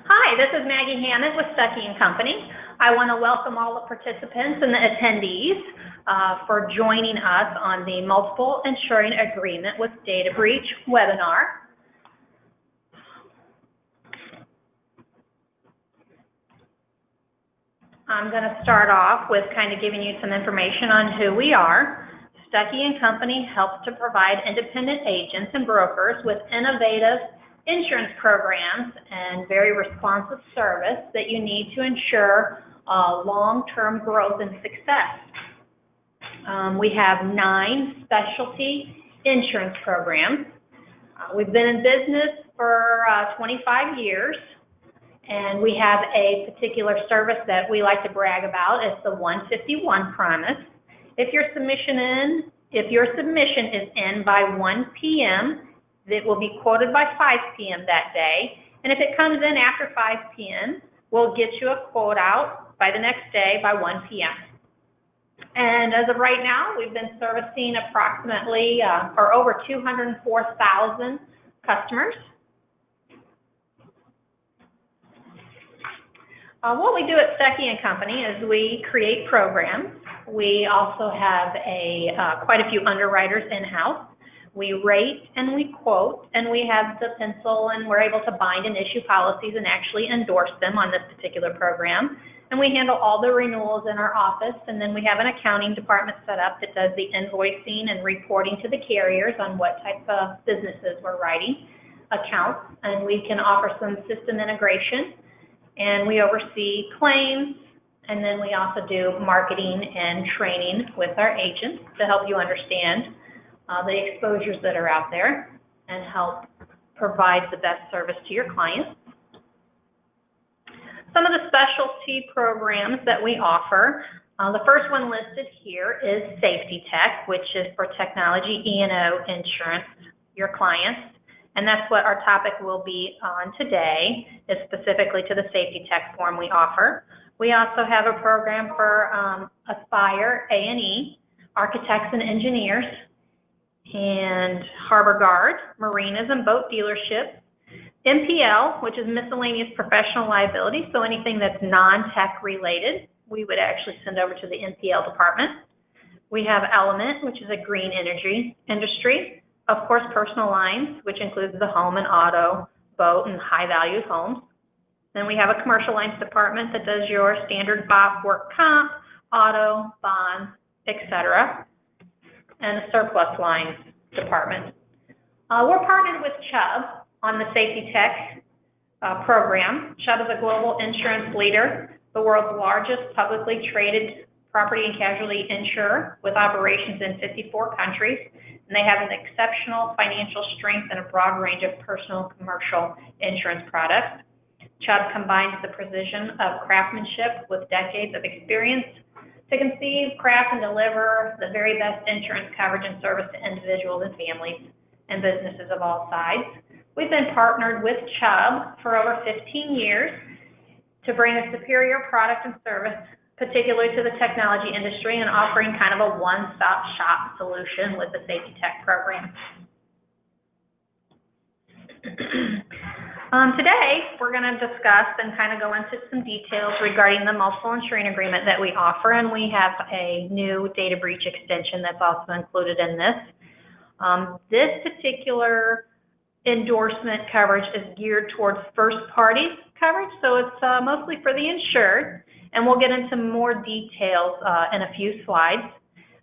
Hi, this is Maggie Hammond with Stuckey & Company. I want to welcome all the participants and the attendees for joining us on the Multiple Insuring Agreement with Data Breach webinar. I'm going to start off with kind of giving you some information on who we are. Stuckey & Company helps to provide independent agents and brokers with innovative insurance programs and very responsive service that you need to ensure long-term growth and success. We have 9 specialty insurance programs. We've been in business for 25 years, and we have a particular service that we like to brag about. It's the 151 promise. If your submission is in by 1 p.m., it will be quoted by 5 p.m. that day, and if it comes in after 5 p.m., we'll get you a quote out by the next day by 1 p.m. And as of right now, we've been servicing approximately or over 204,000 customers. What we do at Stuckey & Company is we create programs. We also have quite a few underwriters in-house. We rate and we quote, and we have the pencil, and we're able to bind and issue policies and actually endorse them on this particular program. And we handle all the renewals in our office, and then we have an accounting department set up that does the invoicing and reporting to the carriers on what type of businesses we're writing accounts, and we can offer some system integration, and we oversee claims, and then we also do marketing and training with our agents to help you understand the exposures that are out there and help provide the best service to your clients. Some of the specialty programs that we offer, the first one listed here is Safety Tech, which is for technology E&O insurance, your clients. And that's what our topic will be on today, is specifically to the Safety Tech form we offer. We also have a program for Aspire A&E, architects and engineers, and Harbor Guard, marinas and boat dealerships, MPL, which is miscellaneous professional liability, so anything that's non-tech related, we would actually send over to the MPL department. We have Element, which is a green energy industry. Of course, personal lines, which includes the home and auto, boat, and high-value homes. Then we have a commercial lines department that does your standard BOP, work comp, auto, bonds, etc., and a surplus lines department. We're partnered with Chubb on the Safety Tech program. Chubb is a global insurance leader, the world's largest publicly traded property and casualty insurer with operations in 54 countries, and they have an exceptional financial strength and a broad range of personal and commercial insurance products. Chubb combines the precision of craftsmanship with decades of experience to conceive, craft, and deliver the very best insurance coverage and service to individuals and families and businesses of all sizes. We've been partnered with Chubb for over 15 years to bring a superior product and service, particularly to the technology industry, and offering kind of a one-stop shop solution with the Safety Tech program. Today, we're going to discuss and kind of go into some details regarding the multiple insuring agreement that we offer, and we have a new data breach extension that's also included in this. This particular endorsement coverage is geared towards first-party coverage, so it's mostly for the insured, and we'll get into more details in a few slides.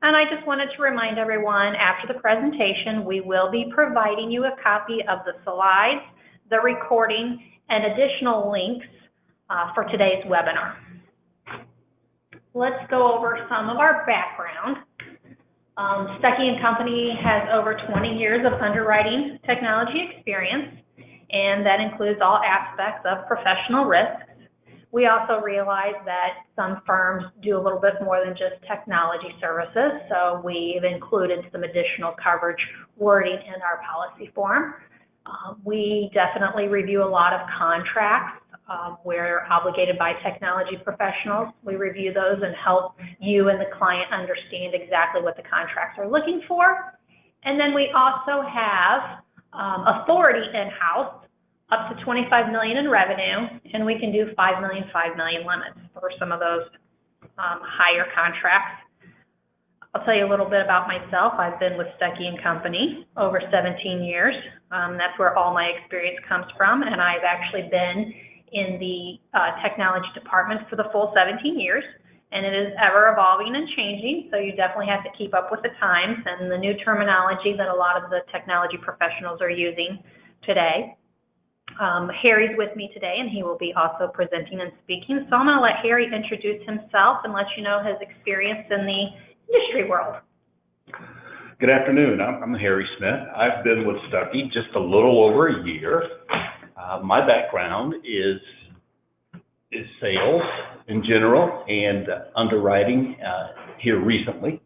And I just wanted to remind everyone, after the presentation, we will be providing you a copy of the slides, the recording, and additional links for today's webinar. Let's go over some of our background. Stuckey & Company has over 20 years of underwriting technology experience, and that includes all aspects of professional risks. We also realize that some firms do a little bit more than just technology services, so we've included some additional coverage wording in our policy form. We definitely review a lot of contracts. We're obligated by technology professionals. We review those and help you and the client understand exactly what the contracts are looking for. And then we also have authority in-house up to 25 million in revenue, and we can do 5 million limits for some of those higher contracts. I'll tell you a little bit about myself. I've been with Stuckey & Company over 17 years. That's where all my experience comes from, and I've actually been in the technology department for the full 17 years, and it is ever evolving and changing, so you definitely have to keep up with the times and the new terminology that a lot of the technology professionals are using today. Harry's with me today, and he will be also presenting and speaking, so I'm going to let Harry introduce himself and let you know his experience in the industry world. Good afternoon. I'm Harry Smith. I've been with Stuckey just a little over a year. My background is sales in general and underwriting here recently.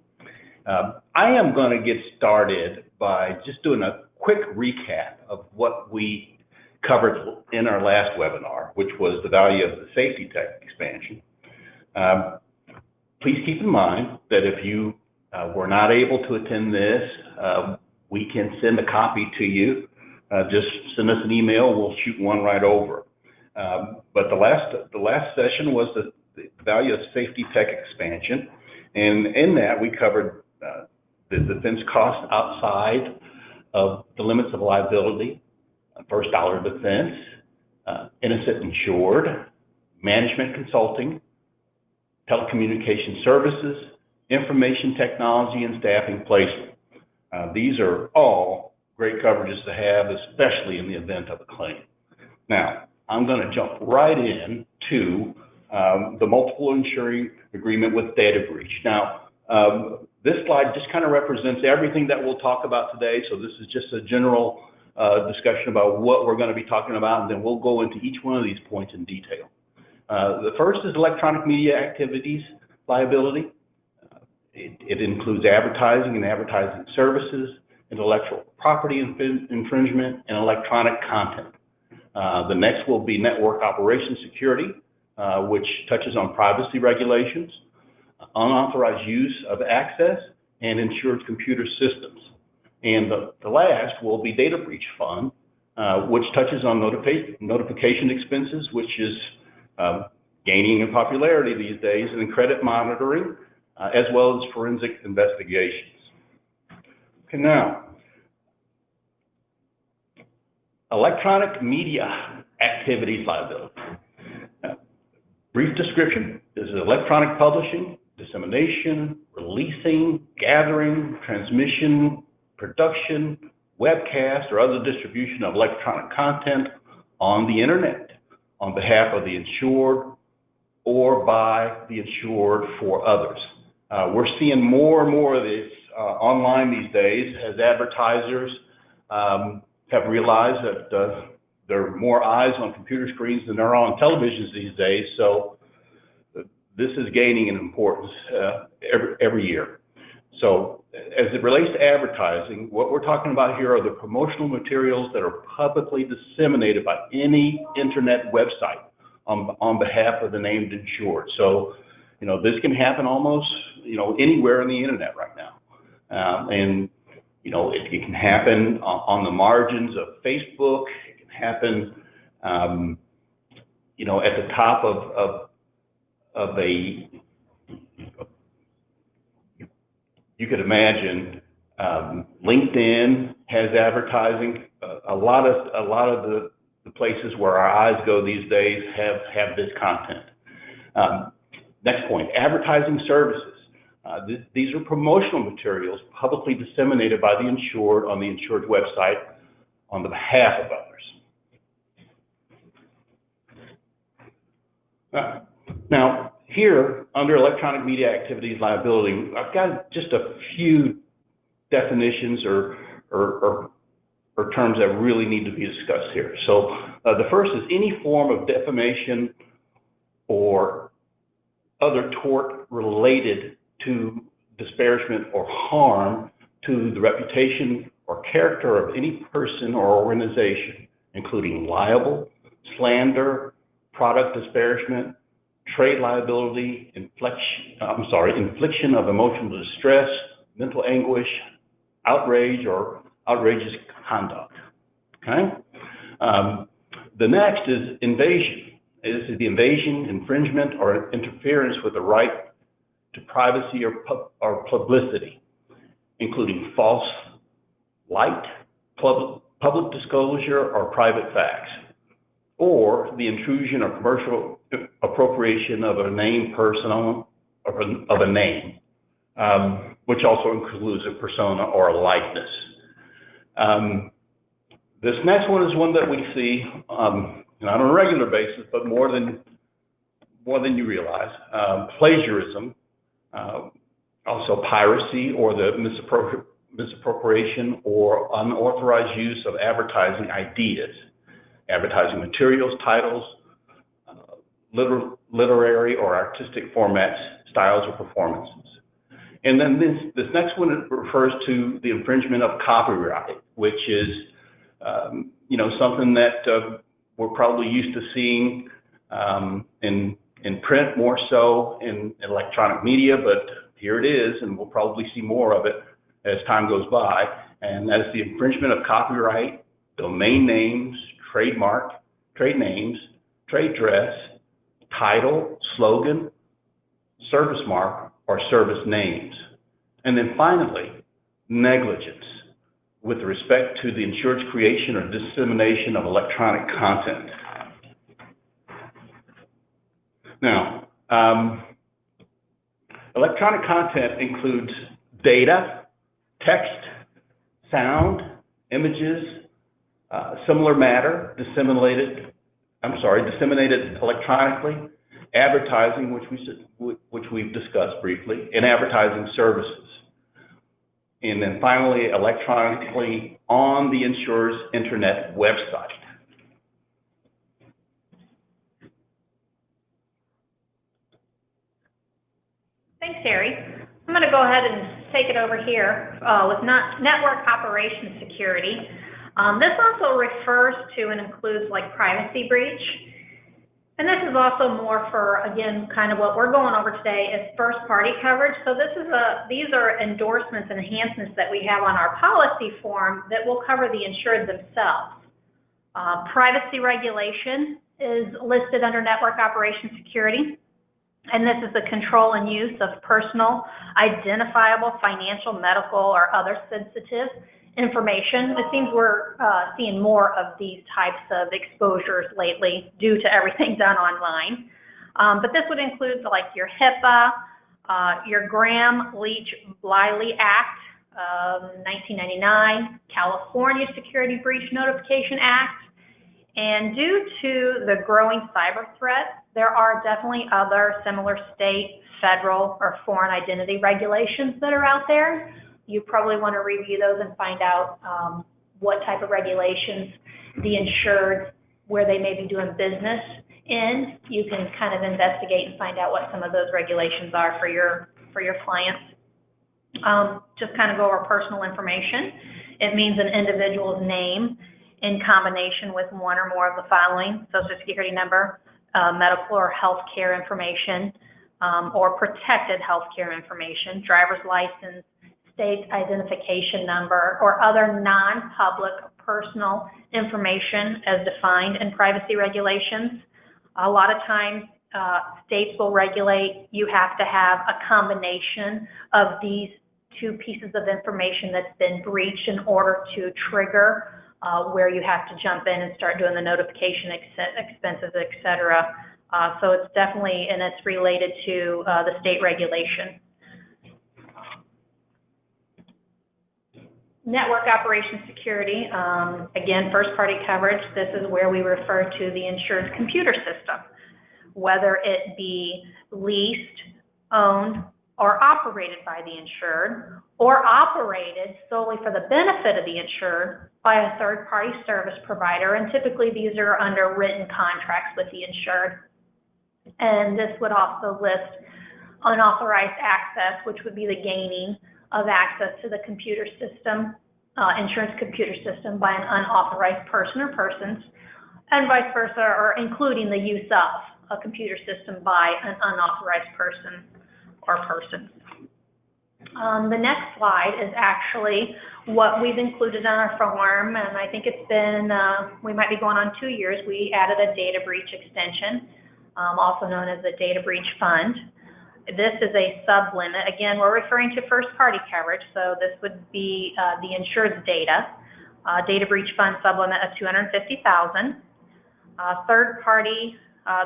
I am going to get started by just doing a quick recap of what we covered in our last webinar, which was the value of the safety tech expansion. Please keep in mind that if you were not able to attend this, we can send a copy to you. Just send us an email, we'll shoot one right over. But the last session was the value of safety tech expansion, and in that we covered the defense costs outside of the limits of liability, first dollar of defense, innocent insured, management consulting, telecommunication services, information technology, and staffing placement. These are all great coverages to have, especially in the event of a claim. Now, I'm going to jump right in to the multiple insuring agreement with data breach. Now, this slide just kind of represents everything that we'll talk about today, so this is just a general discussion about what we're going to be talking about, and then we'll go into each one of these points in detail. The first is electronic media activities liability. It includes advertising and advertising services, intellectual property infringement, and electronic content. The next will be network operation security, which touches on privacy regulations, unauthorized use of access, and insured computer systems. And the last will be data breach fund, which touches on notification expenses, which is gaining in popularity these days, and credit monitoring, as well as forensic investigations. Okay, now, electronic media activities liability. Brief description: this is electronic publishing, dissemination, releasing, gathering, transmission, production, webcast, or other distribution of electronic content on the internet on behalf of the insured or by the insured for others. We're seeing more and more of this online these days as advertisers have realized that there are more eyes on computer screens than there are on televisions these days, so this is gaining in importance every year. So as it relates to advertising, what we're talking about here are the promotional materials that are publicly disseminated by any internet website on behalf of the named insured. So, you know, this can happen almost, you know, anywhere on the internet right now. And, you know, it can happen on the margins of Facebook. It can happen, you know, at the top of a, you could imagine, LinkedIn has advertising. A lot of the places where our eyes go these days have this content. Next point, advertising services. These are promotional materials publicly disseminated by the insured on the insured website on the behalf of others. Now, here, under electronic media activities liability, I've got just a few definitions or terms that really need to be discussed here. So the first is any form of defamation or other tort related to disparagement or harm to the reputation or character of any person or organization, including libel, slander, product disparagement, trade liability, infliction of emotional distress, mental anguish, outrage, or outrageous conduct. Okay? The next is invasion. This is the invasion, infringement, or interference with the right to privacy or publicity, including false light, public disclosure, or private facts, or the intrusion or commercial appropriation of a named person of a name, which also includes a persona or a likeness. This next one is one that we see not on a regular basis, but more than you realize. Plagiarism, also piracy, or the misappropriation or unauthorized use of advertising ideas, advertising materials, titles, literary or artistic formats, styles, or performances. And then this next one refers to the infringement of copyright, which is something that we're probably used to seeing in print, more so in electronic media, but here it is, and we'll probably see more of it as time goes by. And that is the infringement of copyright, domain names, trademark, trade names, trade dress, title, slogan, service mark, or service names. And then finally, negligence with respect to the insured's creation or dissemination of electronic content. Now, electronic content includes data, text, sound, images, similar matter, disseminated electronically, advertising, which we've discussed briefly, and advertising services. And then finally, electronically on the insurer's internet website. Thanks, Harry. I'm going to go ahead and take it over here with network operations security. This also refers to and includes like privacy breach. And this is also more for, again, kind of what we're going over today is first-party coverage. So these are endorsements and enhancements that we have on our policy form that will cover the insured themselves. Privacy regulation is listed under network operations security. And this is the control and use of personal, identifiable, financial, medical, or other sensitive information. It seems we're seeing more of these types of exposures lately due to everything done online. But this would include like your HIPAA, your Graham-Leach-Bliley Act of 1999, California Security Breach Notification Act. And due to the growing cyber threat, there are definitely other similar state, federal, or foreign identity regulations that are out there. You probably want to review those and find out what type of regulations the insured, where they may be doing business in. You can kind of investigate and find out what some of those regulations are for your clients. Just kind of go over personal information. It means an individual's name in combination with one or more of the following: Social Security number, medical or health care information, or protected health care information, driver's license, state identification number, or other non-public personal information as defined in privacy regulations. A lot of times, states will regulate you have to have a combination of these two pieces of information that's been breached in order to trigger where you have to jump in and start doing the notification expenses, et cetera. So it's definitely, and it's related to the state regulation. Network operations security, again, first-party coverage. This is where we refer to the insured's computer system, whether it be leased, owned, or operated by the insured, or operated solely for the benefit of the insured by a third-party service provider, and typically these are under written contracts with the insured. And this would also list unauthorized access, which would be the gaining of access to the computer system, insurance computer system, by an unauthorized person or persons, and vice versa, or including the use of a computer system by an unauthorized person or persons. The next slide is actually what we've included in our form, and I think it's been, we might be going on 2 years. We added a data breach extension, also known as the data breach fund. This is a sub-limit. Again, we're referring to first-party coverage, so this would be the insured's data. Data breach fund sub-limit of $250,000. Third-party,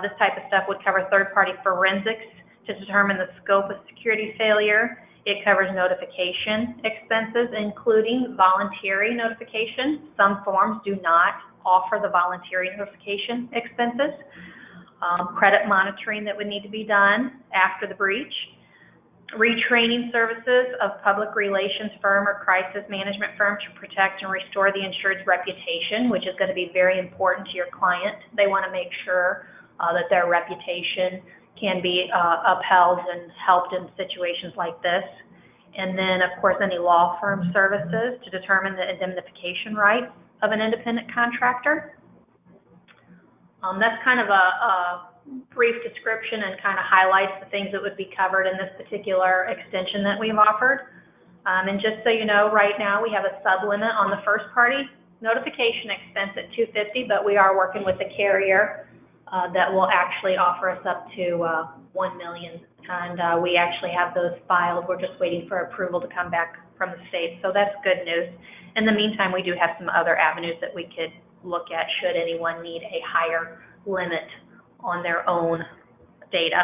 this type of stuff would cover third-party forensics to determine the scope of security failure. It covers notification expenses, including voluntary notification. Some forms do not offer the voluntary notification expenses. Credit monitoring that would need to be done after the breach. Retraining services of public relations firm or crisis management firm to protect and restore the insured's reputation, which is going to be very important to your client. They want to make sure that their reputation can be upheld and helped in situations like this. And then, of course, any law firm services to determine the indemnification rights of an independent contractor. That's kind of a brief description and kind of highlights the things that would be covered in this particular extension that we've offered. And just so you know, right now we have a sub-limit on the first party notification expense at $250,000, but we are working with a carrier that will actually offer us up to $1 million. And we actually have those filed. We're just waiting for approval to come back from the state. So that's good news. In the meantime, we do have some other avenues that we could look at should anyone need a higher limit on their own data.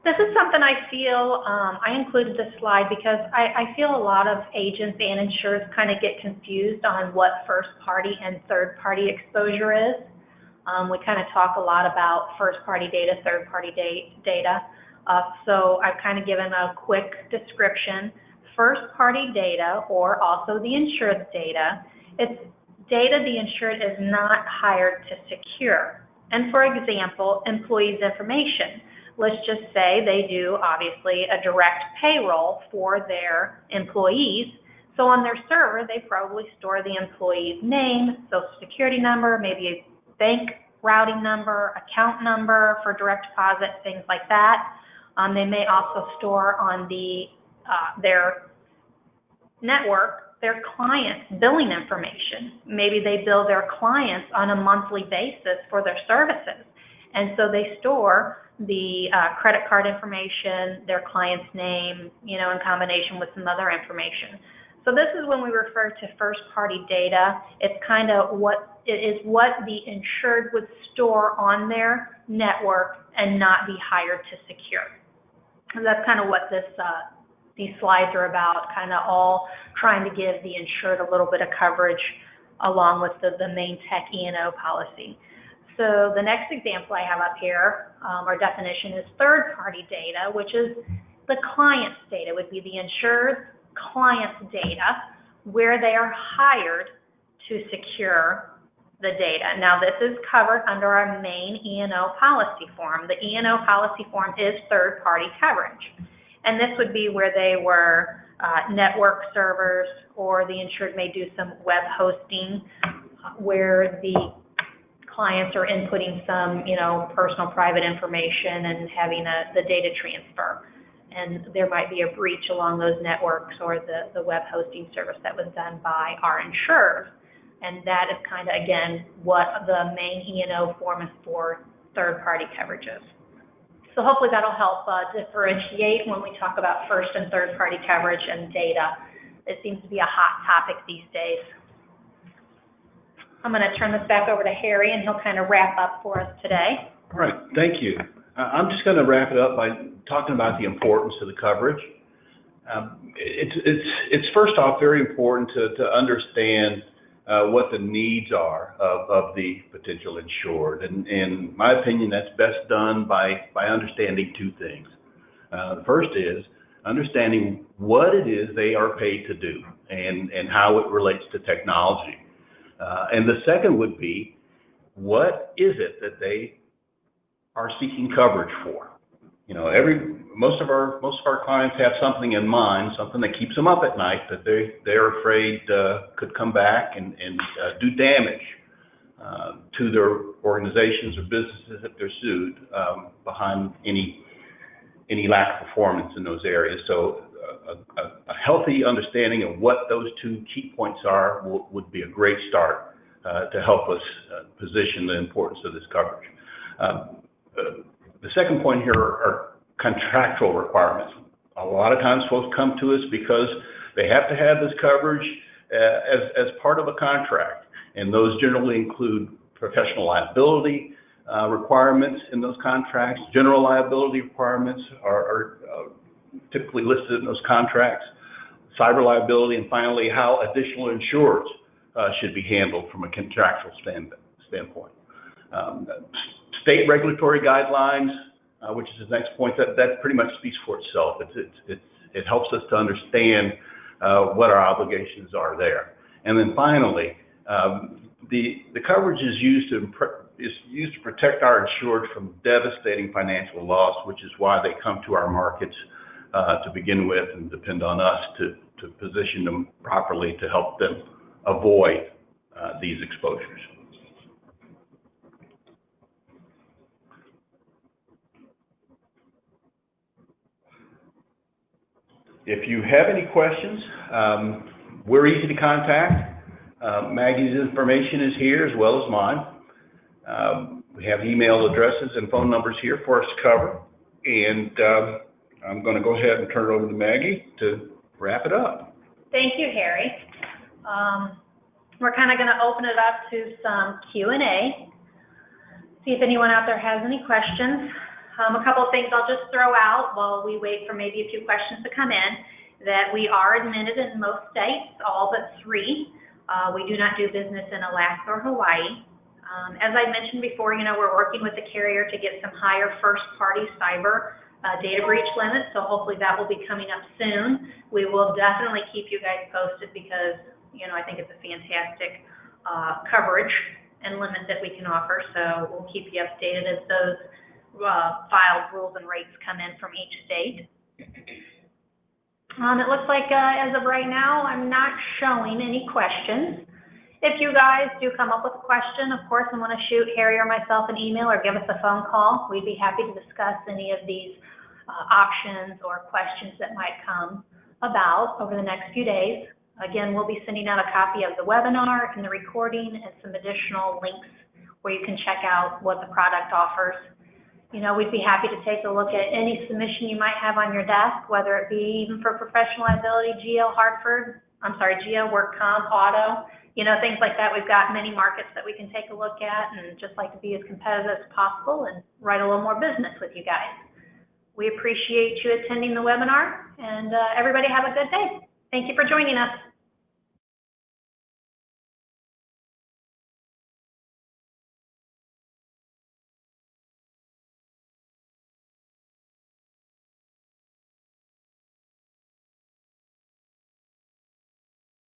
This is something I feel, I included this slide because I feel a lot of agents and insurers kind of get confused on what first party and third party exposure is. We kind of talk a lot about first party data, third party data. So I've kind of given a quick description. First party data, or also the insured's data, it's data the insured is not hired to secure. And for example, employees' information. Let's just say they do, obviously, a direct payroll for their employees. So on their server, they probably store the employee's name, social security number, maybe a bank routing number, account number for direct deposit, things like that. They may also store on their network their clients' billing information. Maybe they bill their clients on a monthly basis for their services. And so they store the credit card information, their client's name, you know, in combination with some other information. So this is when we refer to first-party data. It's kind of what the insured would store on their network and not be hired to secure. And that's kind of what these slides are about, kind of all trying to give the insured a little bit of coverage along with the main tech E&O policy. So the next example I have up here, or definition, is third-party data, which is the client's data, would be the insured client's data, where they are hired to secure the data. Now this is covered under our main E&O policy form. The E&O policy form is third-party coverage. And this would be where they were network servers, or the insured may do some web hosting where the clients are inputting some, you know, personal private information and having the data transfer. And there might be a breach along those networks or the web hosting service that was done by our insurers. And that is kind of, again, what the main E&O form is for third-party coverages. So hopefully that'll help differentiate when we talk about first and third-party coverage and data. It seems to be a hot topic these days. I'm going to turn this back over to Harry, and he'll kind of wrap up for us today. All right, thank you. I'm just going to wrap it up by talking about the importance of the coverage. It's first off very important to understand what the needs are of the potential insured. And in my opinion, that's best done by understanding two things. The first is understanding what it is they are paid to do and how it relates to technology. And the second would be, what is it that they are seeking coverage for? You know, most of our clients have something in mind, something that keeps them up at night that they're afraid could come back and do damage to their organizations or businesses if they're sued behind any any lack of performance in those areas. So a healthy understanding of what those two key points are would be a great start to help us position the importance of this coverage. The second point here are contractual requirements. A lot of times folks come to us because they have to have this coverage as part of a contract, and those generally include professional liability requirements in those contracts. General liability requirements are typically listed in those contracts. Cyber liability, and finally, how additional insureds should be handled from a contractual standpoint. State regulatory guidelines, which is the next point, that pretty much speaks for itself. It helps us to understand what our obligations are there. And then finally, the coverage is used to protect our insured from devastating financial loss, which is why they come to our markets to begin with and depend on us to position them properly to help them avoid these exposures. If you have any questions, we're easy to contact. Maggie's information is here as well as mine. We have email addresses and phone numbers here for us to cover. And I'm going to go ahead and turn it over to Maggie to wrap it up. Thank you, Harry. We're kind of going to open it up to some Q&A. See if anyone out there has any questions. A couple of things I'll just throw out while we wait for maybe a few questions to come in, that we are admitted in most states, all but 3. We do not do business in Alaska or Hawaii. As I mentioned before, we're working with the carrier to get some higher first-party cyber data breach limits, so hopefully that will be coming up soon. We will definitely keep you guys posted because, I think it's a fantastic coverage and limit that we can offer, so we'll keep you updated as those filed rules and rates come in from each state. It looks like as of right now, I'm not showing any questions. If you guys do come up with a question, of course, and want to shoot Harry or myself an email or give us a phone call, we'd be happy to discuss any of these options or questions that might come about over the next few days. Again, we'll be sending out a copy of the webinar and the recording and some additional links where you can check out what the product offers. We'd be happy to take a look at any submission you might have on your desk, whether it be even for professional liability, GL, work comp, auto, things like that. We've got many markets that we can take a look at and just like to be as competitive as possible and write a little more business with you guys. We appreciate you attending the webinar, and everybody have a good day. Thank you for joining us.